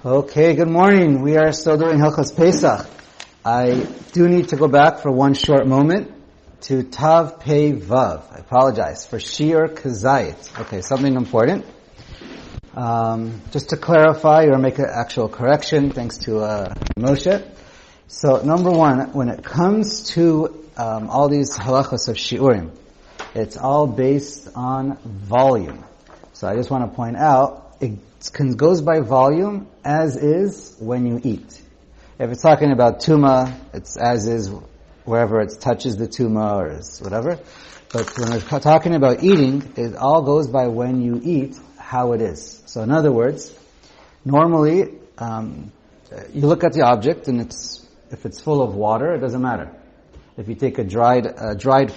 Okay, good morning. We are still doing Hilchos Pesach. I do need to go back for one short moment to Tav Pei Vav. I apologize for Shiur Kezayit. Okay, something important. Just to clarify or make an actual correction, thanks to Moshe. So, number one, when it comes to all these halachos of shiurim, it's all based on volume. So I just want to point out, it goes by volume as is when you eat. If it's talking about tuma, it's as is wherever it touches the tuma or is whatever. But when we're talking about eating, it all goes by when you eat, how it is. So in other words, normally, you look at the object and if it's full of water, it doesn't matter. If you take a dried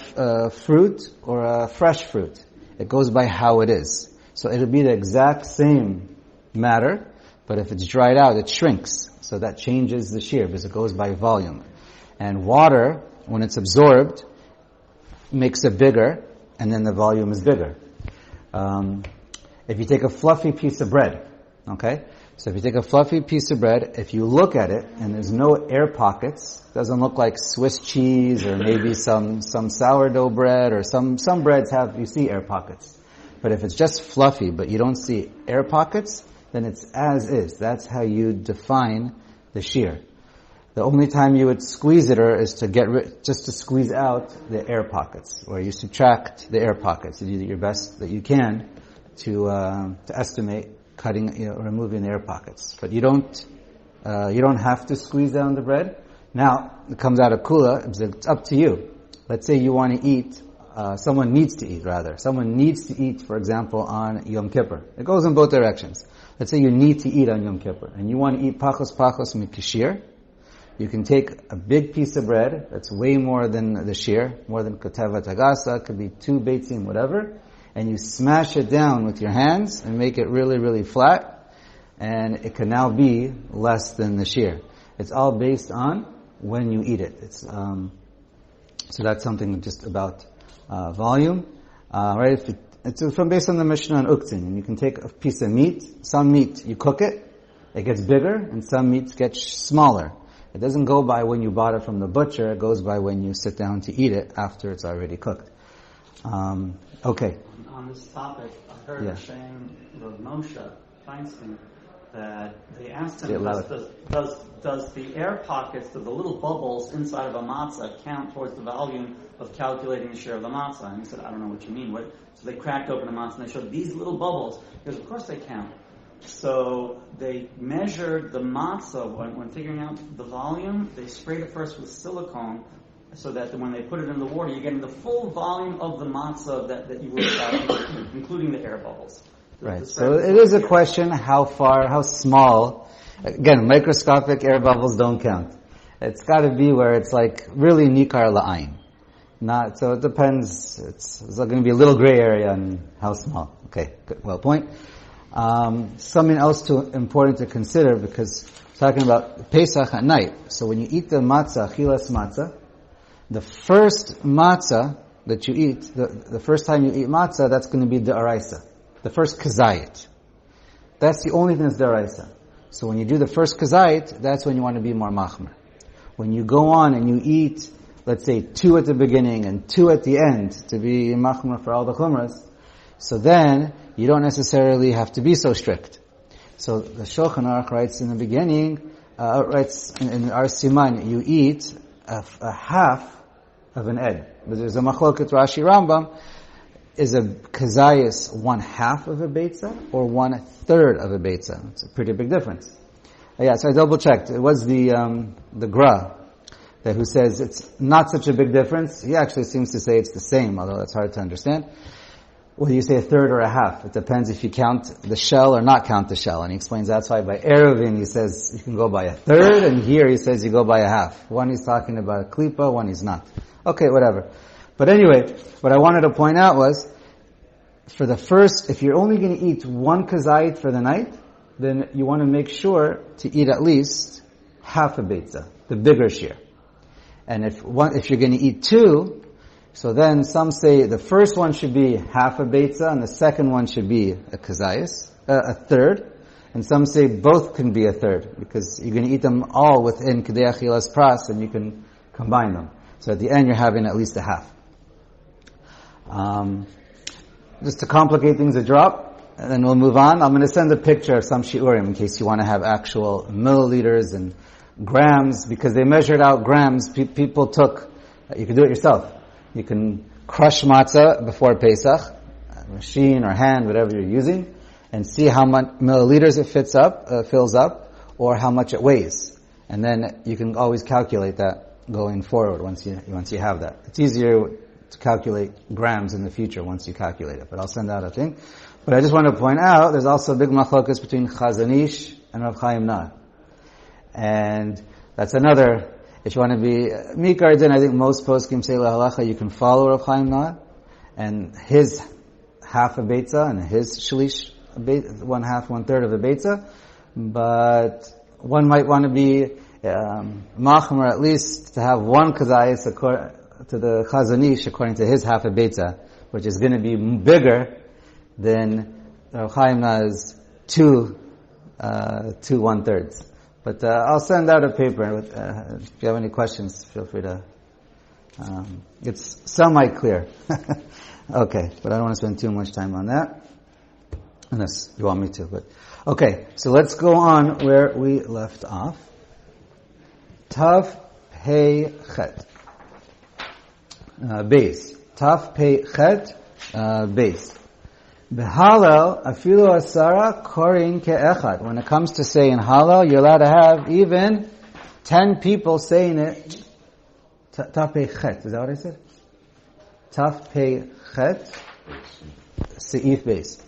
fruit or a fresh fruit, it goes by how it is. So it'll be the exact same matter, but if it's dried out, it shrinks. So that changes the shear because it goes by volume. And water, when it's absorbed, makes it bigger, and then the volume is bigger. If you take a fluffy piece of bread, okay? So if you take a fluffy piece of bread, if you look at it and there's no air pockets, doesn't look like Swiss cheese or maybe some sourdough bread or some breads you see air pockets. But if it's just fluffy but you don't see air pockets, then it's as is. That's how you define the shear. The only time you would squeeze it is just to squeeze out the air pockets, or you subtract the air pockets. You do your best that you can to estimate cutting, removing the air pockets. But you don't have to squeeze down the bread. Now, it comes out of kula, it's up to you. Let's say you want to eat, someone needs to eat, for example, on Yom Kippur. It goes in both directions. Let's say you need to eat on Yom Kippur, and you want to eat pachos mikishir. You can take a big piece of bread that's way more than the shear, more than koteva tagasa, could be 2 beitzim, whatever, and you smash it down with your hands and make it really, really flat, and it can now be less than the shear. It's all based on when you eat it. So that's something just about volume. Right? It's from based on the Mishnah on Uktzin, and you can take a piece of meat. Some meat you cook it gets bigger, and some meat gets smaller. It doesn't go by when you bought it from the butcher. It goes by when you sit down to eat it after it's already cooked. Okay. On this topic, I heard Hashem, Rav Moshe Feinstein, that they asked him, does the air pockets, the little bubbles inside of a matzah count towards the volume of calculating the share of the matzah? And he said, I don't know what you mean. So they cracked open the matzah and they showed these little bubbles. He goes, of course they count. So they measured the matzah when figuring out the volume. They sprayed it first with silicone, so that when they put it in the water, you're getting the full volume of the matzah that you would have, including the air bubbles. Right. So it is a question how small. Again, microscopic air bubbles don't count. It's got to be where it's like really nikar la'ayin. So it depends. It's going to be a little gray area on how small. Okay, good. Well, point. Something else important to consider, because we're talking about Pesach at night. So when you eat the matzah, chilas matzah, the first matzah that you eat, the first time you eat matzah, that's going to be the araisa. The first Kezayit. That's the only thing that's deraisa. So when you do the first Kezayit, that's when you want to be more machmer. When you go on and you eat, let's say 2 at the beginning and 2 at the end to be machmer for all the chumras, so then you don't necessarily have to be so strict. So the Shulchan Aruch writes in the beginning, writes in our siman, you eat a half of an ed. But there's a machloket Rashi Rambam. Is a kezayis 1/2 of a beitza or 1/3 of a beitza? It's a pretty big difference. So I double checked. It was the Gra who says it's not such a big difference. He actually seems to say it's the same, although that's hard to understand. Well, you say 1/3 or 1/2. It depends if you count the shell or not count the shell. And he explains that's why by Eruvin he says you can go by 1/3, and here he says you go by 1/2. One he's talking about a klipa, one he's not. Okay, whatever. But anyway, what I wanted to point out was, for the first, if you're only going to eat 1 kezayit for the night, then you want to make sure to eat at least half a beitza, the bigger shear. And if you're going to eat 2, so then some say the first one should be half a beitza, and the second one should be a kezayis, a third, And some say both can be a third, because you're going to eat them all within Kedei Achilas Pras, and you can combine them. So at the end, you're having at least a half. Just to complicate things a drop, and then we'll move on. I'm going to send a picture of some shiurim in case you want to have actual milliliters and grams, because they measured out grams. People took, you can do it yourself. You can crush matzah before Pesach, machine or hand, whatever you're using, and see how much milliliters it fills up, or how much it weighs. And then you can always calculate that going forward once you have that. It's easier to calculate grams in the future once you calculate it. But I'll send out a thing. But I just want to point out, there's also a big machlokas between Chazon Ish and Orach Chaim Nah. And that's another, if you want to be Mikar Din, I think most poskim say lahalacha, you can follow Orach Chaim Nah, and his half a beitza, and his shlish, one half, 1/3 of a beitza. But one might want to be machmer, at least to have one kezayit to the Chazon Ish according to his half a beitza, which is going to be bigger than Orach Chaim Nah's two 1/3. But I'll send out a paper. If you have any questions, feel free to. It's semi-clear. Okay, but I don't want to spend too much time on that, unless you want me to. But okay, so let's go on where we left off. Tav Pei Chet. Base. Tav Pei Chet. Base. B'Halal afilu asara korin ke'echad. When it comes to saying Halal, you're allowed to have even 10 people saying it. Tav Pei Chet. Is that what I said? Tav Pei Chet. Seif base.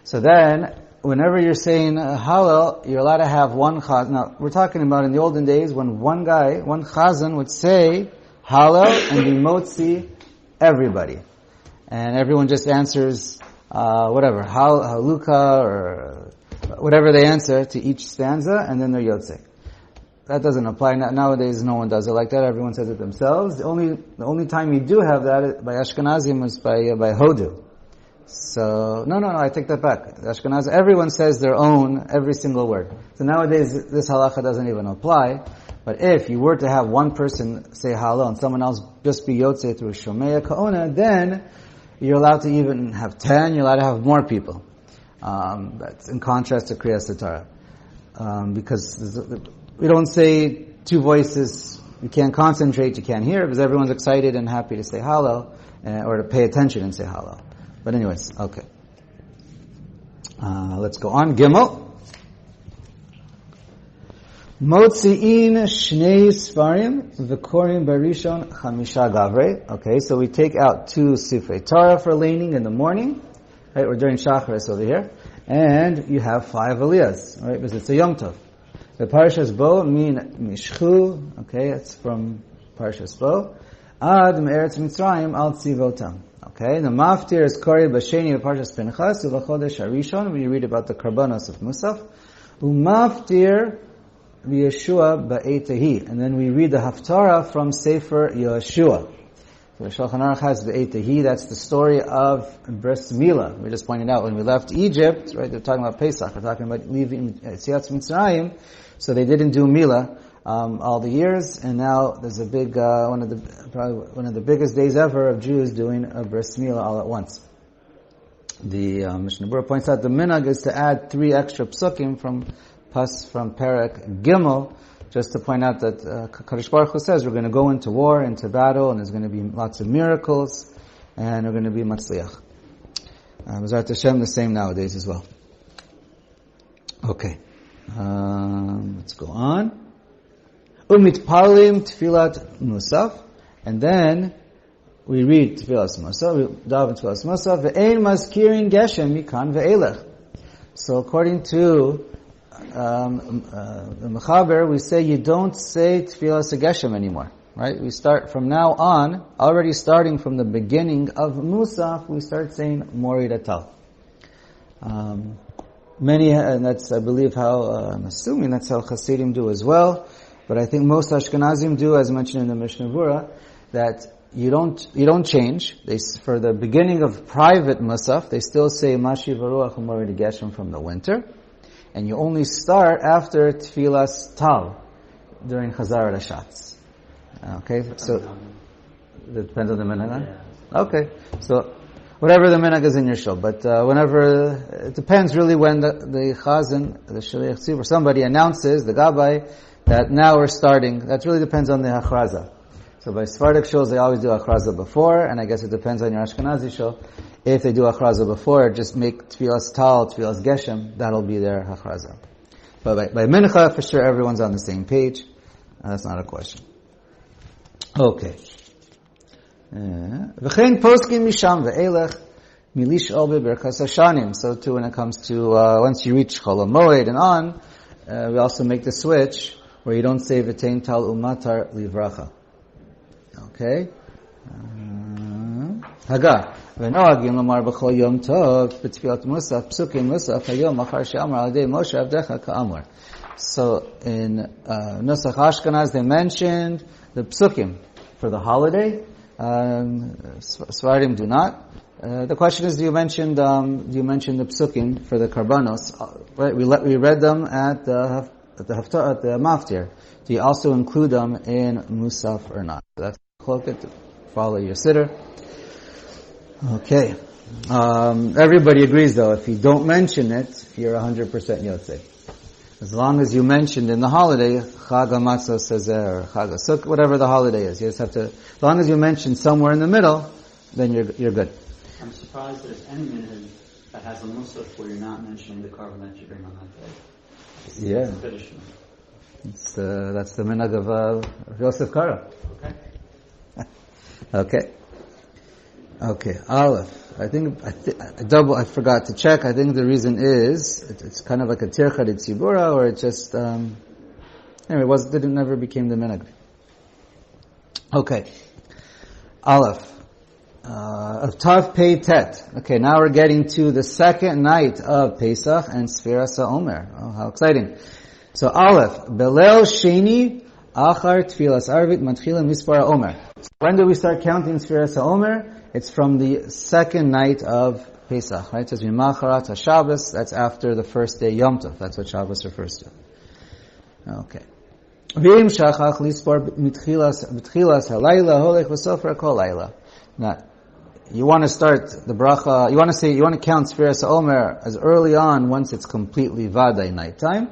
So then, whenever you're saying Halal, you're allowed to have one chazan. Now, we're talking about in the olden days when one chazan would say Halal and be motzi everybody. And everyone just answers whatever, haluka or whatever they answer to each stanza, and then they're yotzei. That doesn't apply. Nowadays, no one does it like that. Everyone says it themselves. The only time you do have that by Ashkenazim is by Hodu. So, no, I take that back. Ashkenaz, everyone says their own, every single word. So nowadays, this halacha doesn't even apply. But if you were to have one person say halal and someone else just be yotzei through shomea ka'ona, then you're allowed to even have 10, you're allowed to have more people. That's in contrast to Kriyas Torah. Because we don't say two voices, you can't concentrate, you can't hear, because everyone's excited and happy to say halal, or to pay attention and say halal. But anyways, okay. Let's go on. Gimel. Motzi'in shnei sfarim v'korim barishon chamisha gavrei. Okay, so we take out 2 sifrei Torah for laning in the morning, right? We're doing Shacharis over here, and you have 5 aliyahs, right? Because it's a Yom Tov. The Parashas Bo mean mishchu. Okay, it's from Parashas Bo. Ad me'eretz Mitzrayim al tzivotam. Okay, the maftir is kori b'sheni v'parshas Pinchas u'v'chodesh harishon. When you read about the karbanos of Musaf, u'maftir v'Yeshua ba'etehi, and then we read the haftarah from Sefer Yeshua. So Shulchan Aruch has ba'etehi. That's the story of Bris Milah. We just pointed out when we left Egypt, right? They're talking about Pesach. We're talking about leaving Yetziat Mitzrayim. So they didn't do Milah all the years, and now there's a big one of the biggest days ever of Jews doing a Bris Milah all at once. The Mishnah Berurah points out the minhag is to add 3 extra psukim from Perek Gimel, just to point out that Kadosh Baruch Hu says we're going to go into war, into battle, and there's going to be lots of miracles, and we're going to be matzliach. B'ezrat Hashem, the same nowadays as well. Okay, let's go on. Umitpalim tfilat musaf, and then we read tfilas musaf, we daven tfilas musaf, ve'ein mazkirin geshem mikan ve'elech. So according to the Mechaber, we say you don't say tfilas geshem anymore, right? We start from now on, already starting from the beginning of musaf, we start saying morid atal. Many, and that's, I believe, how I'm assuming that's how Hasidim do as well. But I think most Ashkenazim do, as mentioned in the Mishnah Berurah, that you don't change. For the beginning of private Musaf, they still say Mashi Varuach Umorid Geshem from the winter. And you only start after Tfilas Tal, during Chazar Rashatz. Okay, so it depends on the minhag. Yeah. Okay, so whatever the minhag is in your shul, but whenever, it depends really when the chazan, the shaliach tzibur, somebody announces, the gabbai, that now we're starting. That really depends on the hachraza. So by Sephardic shuls, they always do hachraza before, and I guess it depends on your Ashkenazi shul. If they do hachraza before, just make tfilas tal, tfilas geshem, that'll be their hachraza. But by mincha, for sure everyone's on the same page. That's not a question. Okay. V'chein poskin misham ve'elech milish olbe berkas hashanim. So too when it comes to, once you reach Chol HaMoed and on, we also make the switch where you don't say v'tein tal umatar livracha. Okay? Haga. V'noagim lamar b'chol yom tov b'tfilat musaf psukim musaf hayom achar she'amar al-dei Moshe avdecha ka'amar. So in Nusach Ashkenaz they mentioned the psukim for the holiday. Svardim do not. The question is, do you mention the psukim for the karbanos? Right, we read them at the maftir. Do you also include them in musaf or not? That's chlokit. Follow your siddur. Okay. Everybody agrees though, if you don't mention it, you're 100% yotzei. As long as you mentioned in the holiday, Chag HaMatzah Sezer, or Chag HaSukkah, whatever the holiday is, you just have to, as long as you mention somewhere in the middle, then you're good. I'm surprised that there's any minhag that has a musaf where you're not mentioning the carbon that you bring on that day. Yeah. That's the minhag of Yosef Kara. Okay. Okay, Aleph. I forgot to check. I think the reason is, it's kind of like a tircha de tzibura, or it just, anyway, never became the minhag. Okay. Aleph. Of Tav Pei Tet. Okay, now we're getting to the second night of Pesach and Sefiras Haomer. Oh, how exciting. So Aleph. Belel Sheni Achar Tfilas Arvit Matchila Mispar Haomer. When do we start counting Sefiras Haomer? It's from the second night of Pesach, right? It says Mimacharat HaShabbos, that's after the first day Yom Tov. That's what Shabbos refers to. Okay. V'im shachach lispor mitchilas halayla holech v'sofer kol layla. Now, you want to start the bracha, you want to count Sefiras Haomer as early on once it's completely vaday nighttime.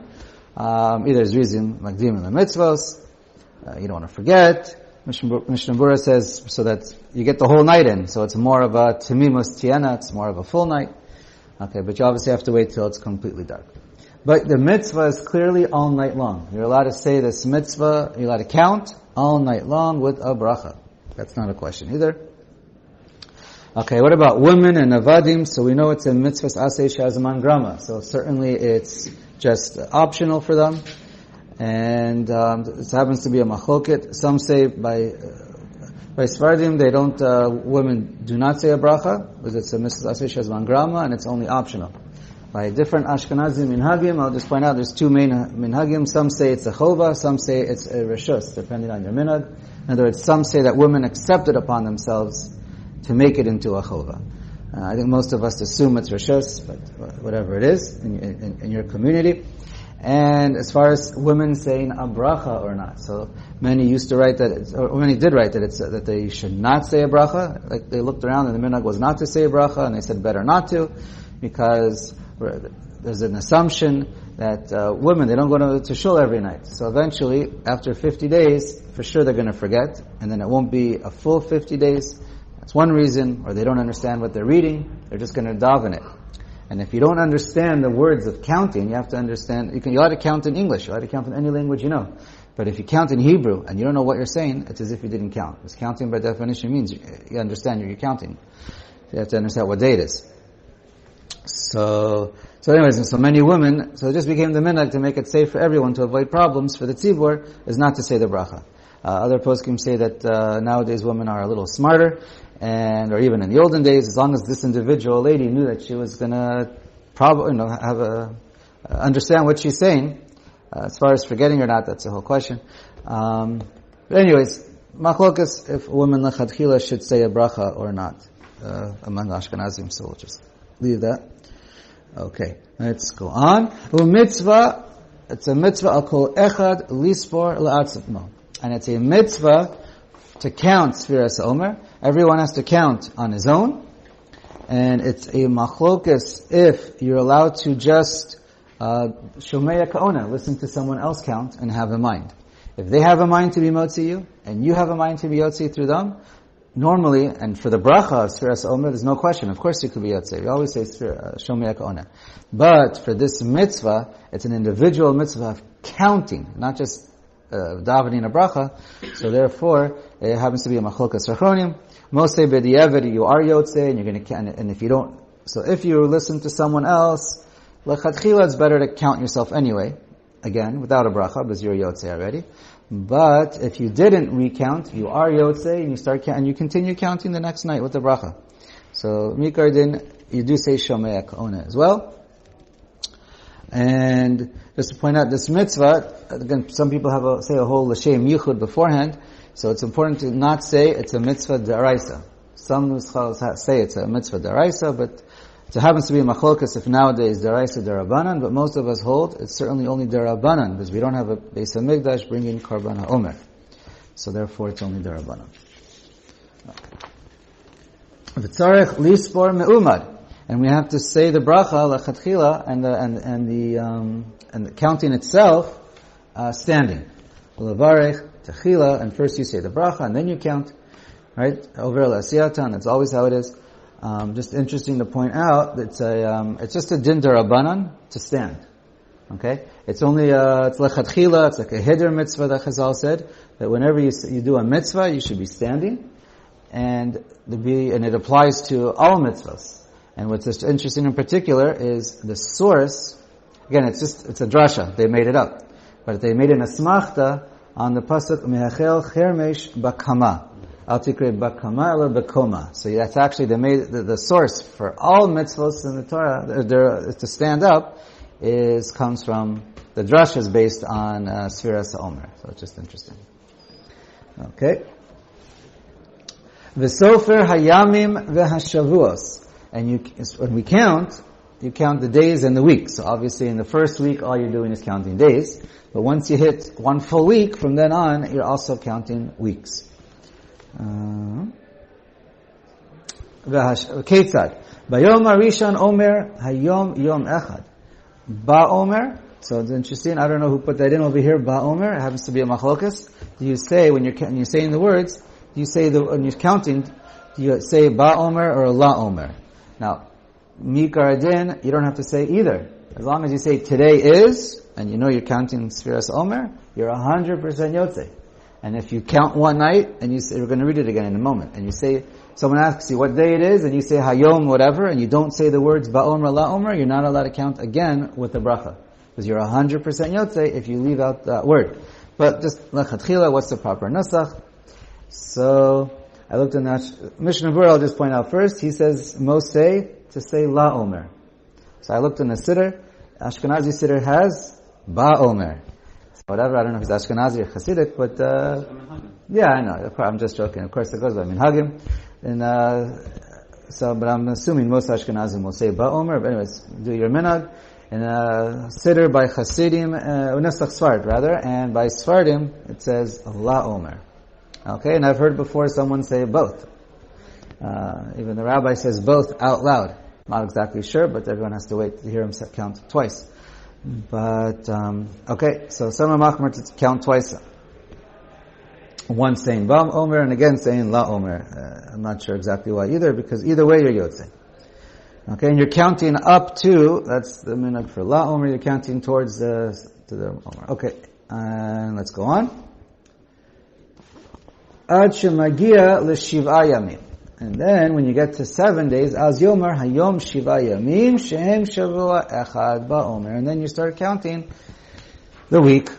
Either there's reason like Dim and the mitzvos, you don't want to forget. Mishnah Berurah says so that you get the whole night in, so it's more of a temimus tiena, it's more of a full night. Okay, but you obviously have to wait till it's completely dark. But the mitzvah is clearly all night long. You're allowed to say this mitzvah, you're allowed to count all night long with a bracha. That's not a question either. Okay, what about women and avadim? So we know it's a mitzvah aseh shazman grama, so certainly it's just optional for them. And this happens to be a machloket. Some say by Sfardim they don't. Women do not say a bracha because it's a mitzvah aseh shazman grama and it's only optional. By different Ashkenazi minhagim, I'll just point out there's two main minhagim. Some say it's a chova, some say it's a reshus, depending on your minhag. In other words, some say that women accept it upon themselves to make it into a chova. I think most of us assume it's reshus, but whatever it is in your community. And as far as women saying a bracha or not, so many used to write that, or many did write that it's that they should not say a bracha. Like they looked around and the minhag was not to say a bracha, and they said better not to, because there's an assumption that women, they don't go to shul every night. So eventually, after 50 days, for sure they're going to forget, and then it won't be a full 50 days. That's one reason, or they don't understand what they're reading, they're just going to daven it. And if you don't understand the words of counting, you have to understand, you ought to count in English, you ought to count in any language you know. But if you count in Hebrew, and you don't know what you're saying, it's as if you didn't count. Because counting by definition means you understand you're counting. You have to understand what day it is. So anyways, and so many women, so it just became the minhag to make it safe for everyone to avoid problems for the tzibur, is not to say the bracha. Other poskim say that nowadays women are a little smarter, or even in the olden days, as long as this individual lady knew that she was gonna understand what she's saying, as far as forgetting or not, that's the whole question. But anyways, machlokas, if a woman lechatchila should say a bracha or not, among Ashkenazim, so we'll just leave that. Okay, let's go on. Mitzvah, it's a mitzvah al kol echad lispor la'atzmo. And it's a mitzvah to count Sefiras Haomer. Everyone has to count on his own. And it's a machlokas if you're allowed to just shomei ka'ona, listen to someone else count and have a mind. If they have a mind to be motzi you, and you have a mind to be yotzi through them, normally, and for the bracha of Sefiras Haomer, there's no question. Of course you could be yotzi. We always say shomei ka'ona. But for this mitzvah, it's an individual mitzvah of counting, not just davening a bracha. So therefore, it happens to be a machlokas rachronim. Mosei b'di'evet, you are yotzei, and you're going to count. And if you don't, so if you listen to someone else, lechatchila, it's better to count yourself anyway. Again, without a bracha, because you're yotzei already. But if you didn't recount, you are yotzei, and you start and you continue counting the next night with the bracha. So mikardin, you do say shomei ka'ona as well. And just to point out, this mitzvah, again, some people say a whole l'shem yichud beforehand, so it's important to not say it's a mitzvah d'araisa. Some nuschals say it's a mitzvah d'araisa, but it happens to be a machlokas if nowadays d'araisa d'rabanan, but most of us hold it's certainly only d'rabanan, because we don't have a Beis HaMikdash bringing Karban Haomer. So therefore it's only d'rabanan. V'tzarech lispor me'umad. And we have to say the bracha lechatchila and the counting itself standing. Levarech techila, and first you say the bracha and then you count, right? Over l'asiyatan. That's always how it is. Just interesting to point out that it's just a din derabanan to stand. Okay, it's only it's lechatchila. It's like a heder mitzvah that Chazal said that whenever you do a mitzvah, you should be standing, and it applies to all mitzvahs. And what's interesting in particular is the source. Again, it's a drasha. They made it up. But they made an asmachta on the pasuk, Mehachel chermesh bakama. Al tikre bakama ela bakoma. So that's actually, they made the source for all mitzvahs in the Torah, to stand up, comes from, the drasha is based on Sefiras Haomer. So it's just interesting. Okay. V'sofer hayamim v'hashavuos. And when we count, you count the days and the weeks. So obviously in the first week, all you're doing is counting days. But once you hit one full week, from then on, you're also counting weeks. Ketzad. Bayom Arishon Omer Hayom Yom Echad. Ba Omer. So it's interesting. I don't know who put that in over here. Ba Omer. It happens to be a machlokas. Do you say, when you're saying the words, when you're counting, do you say Ba Omer or La Omer? Now, Mikar Adin, you don't have to say either. As long as you say today is, and you know you're counting Sefiras Haomer, you're 100% Yotzei. And if you count one night, and you say, we're going to read it again in a moment, and you say, someone asks you what day it is, and you say Hayom whatever, and you don't say the words Ba'omer, La'omer, you're not allowed to count again with the bracha. Because you're 100% Yotzei if you leave out that word. But just Lechatchila, what's the proper Nusach? So, I looked in that Mishnah Berurah, I'll just point out first, he says, most say, to say La Omer. So I looked in the Siddur, Ashkenazi Siddur has Ba Omer. So whatever, I don't know if it's Ashkenazi or Hasidic, but, yeah, I know, I'm just joking. Of course it goes by Minhagim. And, but I'm assuming most Ashkenazim will say Ba Omer, but anyways, do your Minhag. And, Siddur by Hasidim, Nesach Sfard rather, and by Sfardim, it says La Omer. Okay, and I've heard before someone say both. Even the rabbi says both out loud. Not exactly sure, but everyone has to wait to hear him count twice. But, okay, so some are machmer to count twice. One saying Ba Omer, and again saying La Omer. I'm not sure exactly why either, because either way you're Yotzei. Okay, and you're counting up to, that's the minhag for La Omer, you're counting towards to the Omer. Okay, and let's go on. Ad shemagia l'shiv'a yamim. And then, when you get to 7 days, az yomer hayom shiva yamim shehem shavua echad ba'omer. And then you start counting the week.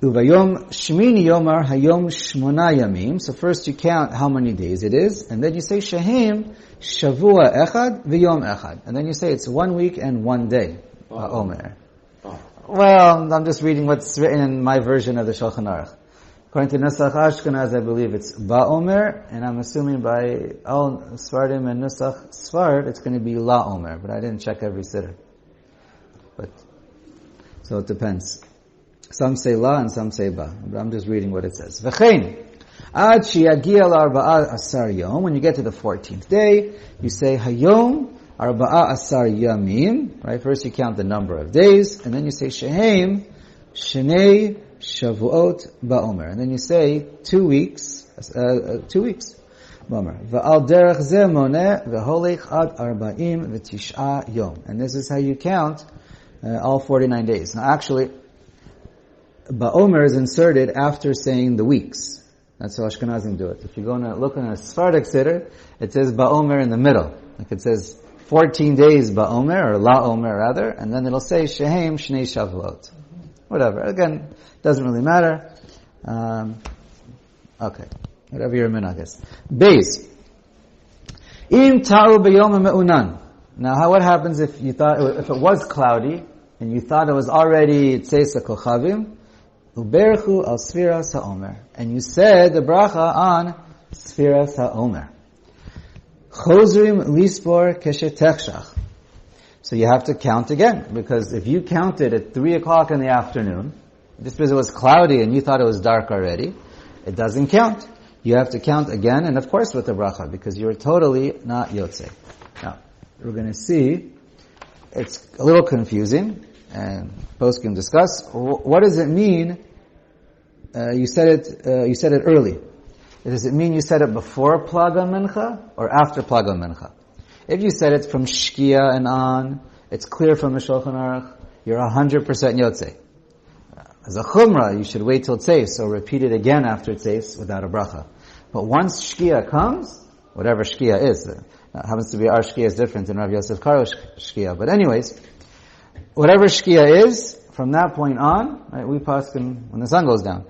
Uvayom shmini yomer hayom shmona yamim. So first you count how many days it is, and then you say shehem shavua echad v'yom echad. And then you say it's 1 week and 1 day. Ba'omer. Well, I'm just reading what's written in my version of the Shulchan Aruch. According to Nusach Ashkenaz, I believe it's Ba'omer, and I'm assuming by all Sfardim and Nusach Sfard, it's going to be La Omer, but I didn't check every siddur. So it depends. Some say la and some say ba. But I'm just reading what it says. V'chein, ad shiyagia l'arba'a asar yom. When you get to the 14th day, you say hayom arba'a asar yamim. Right? First you count the number of days, and then you say shehem shnei shavuot ba'omer. And then you say 2 weeks. 2 weeks. V'al derech zeh moneh v'holech ad arba'im v'tish'a yom. And this is how you count all 49 days. Now actually, Ba'omer is inserted after saying the weeks. That's how Ashkenazim do it. If you go and look in a Sephardic Siddur, it says Ba'omer in the middle. Like it says 14 days Ba'omer, or La'omer rather, and then it'll say Shehem Shnei Shavuot. Whatever. Again, doesn't really matter. Okay. Whatever your min, I guess. Beis. Im ta'u b'yom me'unan. Now, what happens if you thought, if it was cloudy, and you thought it was already Tzeis HaKochavim, Uberchu al Sefiras Haomer. And you said the bracha on Sefiras Haomer. Chozrim lispor keshetechshach. So you have to count again, because if you counted at 3 o'clock in the afternoon, just because it was cloudy and you thought it was dark already, it doesn't count. You have to count again, and of course with the bracha, because you're totally not yotzei. Now, we're going to see, it's a little confusing, and both can discuss. What does it mean? You said it early. Does it mean you said it before Plaga Mincha or after Plaga Mincha? If you said it from Shkia and on, it's clear from the Shulchan Aruch, you're 100% yotzei. As a chumrah, you should wait till tzeis, so repeat it again after tzeis without a bracha. But once Shkia comes, whatever Shkia is, happens to be our Shkia is different than Rav Yosef Karo's Shkia, but anyways, whatever Shkia is, from that point on, right, we paskin when the sun goes down.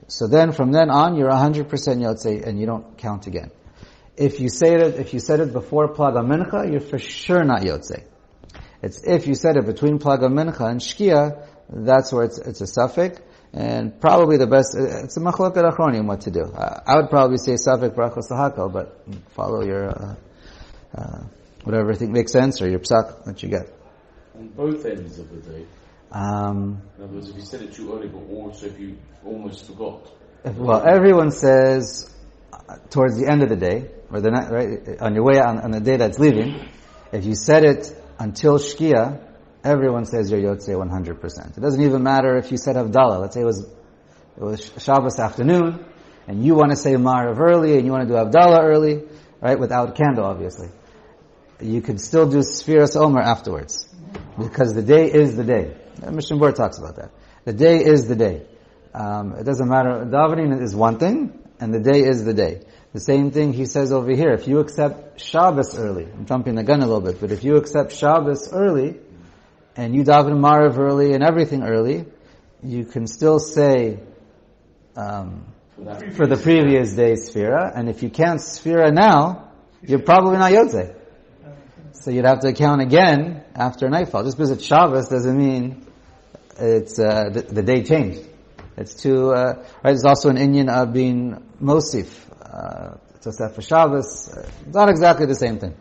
So then, from then on, you're 100% yotzei, and you don't count again. If you said it before Plaga Mincha, you're for sure not yotzei. It's if you said it between Plaga Mincha and Shkia, that's where it's a suffix, and probably the best, it's a machloket achronim what to do. I would probably say suffix brachos lahakal, but follow your, whatever you think makes sense, or your psak that you get. On both ends of the day. In other words, if you said it too early, but also if you almost forgot. Well, everyone says towards the end of the day, or the night, right, on your way on the day that's leaving, if you said it until Shkia, everyone says you're yotzei 100%. It doesn't even matter if you said Havdalah. Let's say it was Shabbos afternoon, and you want to say Ma'ariv early, and you want to do Havdalah early, right, without candle, obviously. You could still do Sefiras Omer afterwards, because the day is the day. Mishnah Bor talks about that. The day is the day. It doesn't matter. Davening is one thing, and the day is the day. The same thing he says over here. If you accept Shabbos early, I'm jumping the gun a little bit, but if you accept Shabbos early, and you daven Ma'ariv early and everything early, you can still say for the previous day's Sefira, and if you can't Sefira now, you're probably not yotzei. So you'd have to count again after nightfall. Just because it's Shabbos doesn't mean it's the day changed. It's too right. There's also an inyan of being mosif. Tosef for Shabbos. It's not exactly the same thing.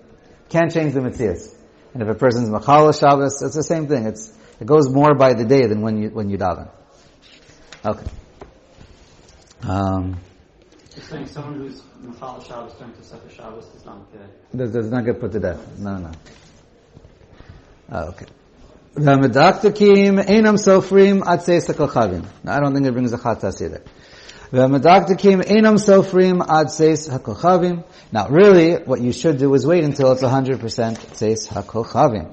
Can't change the mitzias. And if a person's Machala Shabbos, it's the same thing. It goes more by the day than when you daven. Okay. You're saying someone who's Machala Shabbos during Tosef Shabbos does not does not get put to death. No. Okay. V'medaktakim einam sofrim ad tzeis hakochavim. Now I don't think it brings a chatas either. V'medaktakim einam sofrim ad tzeis hakochavim. Now really, what you should do is wait until it's 100% tzeis hakochavim.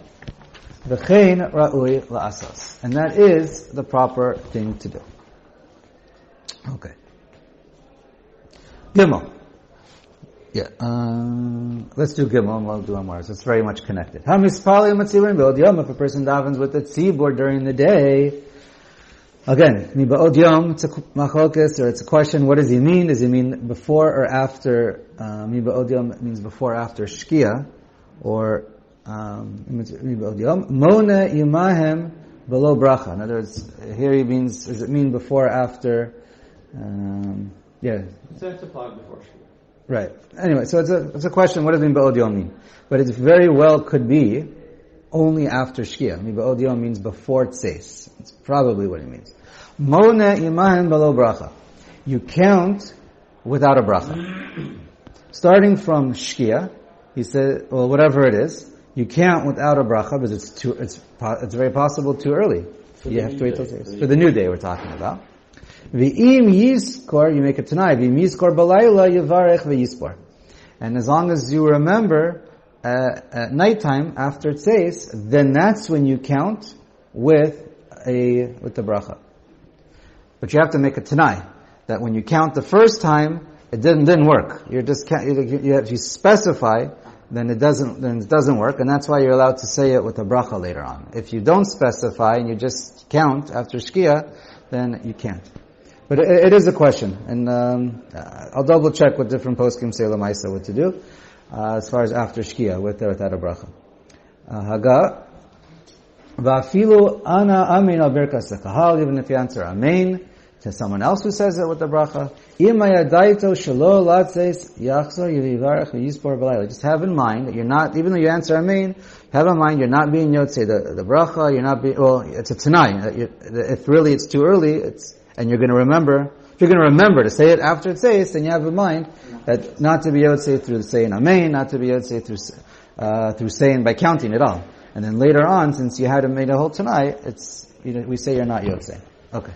V'chein ra'ui la'asos. And that is the proper thing to do. Okay. Gimel. Yeah, let's do Gimel and we'll do Amar. So it's very much connected. If a person davens with the tzibur during the day, again, miba'od yom, it's a machlokes, or it's a question, what does he mean? Does he mean before or after, miba'od yom means before or after Shkia, or miba'od yom, mona yimahem below bracha. In other words, here he means, does it mean before or after, yeah. So it's applied before Shkia. Right. Anyway, so it's a question, what does Ba'od Yom mean? But it very well could be only after Shkia. Miba'od Yom means before Tzeis. That's probably what it means. Mona imahen below bracha. You count without a bracha. Starting from Shkia, he said, well, whatever it is, you count without a bracha, but it's very possible too early. You have to wait till Tzeis. For the new day we're talking about. V'im yiskor, you make it tonight. V'im yiskor b'layla yivarech v'yispor. And as long as you remember at nighttime after Tzeis, then that's when you count with the bracha. But you have to make it tonight. That when you count the first time, it didn't work. You specify, then it doesn't work, and that's why you're allowed to say it with a bracha later on. If you don't specify and you just count after Shkia, then you can't. But it is a question, and I'll double check what different poskim say l'maisa what to do as far as after Shkia with or without a bracha. Haga va'afilu ana amin al birkas lekahal, even if you answer amen to someone else who says it with the bracha. Just have in mind that you're not, even though you answer amen, have in mind you're not being yotzei the bracha. You're not being, well, it's a tanai. If really it's too early, and you're going to remember. If you're going to remember to say it after it says, then you have in mind that not to be yotzei through saying amen, not to be yotzei through saying by counting it all. And then later on, since you hadn't made a whole tanai, we say you're not yotzei. Okay.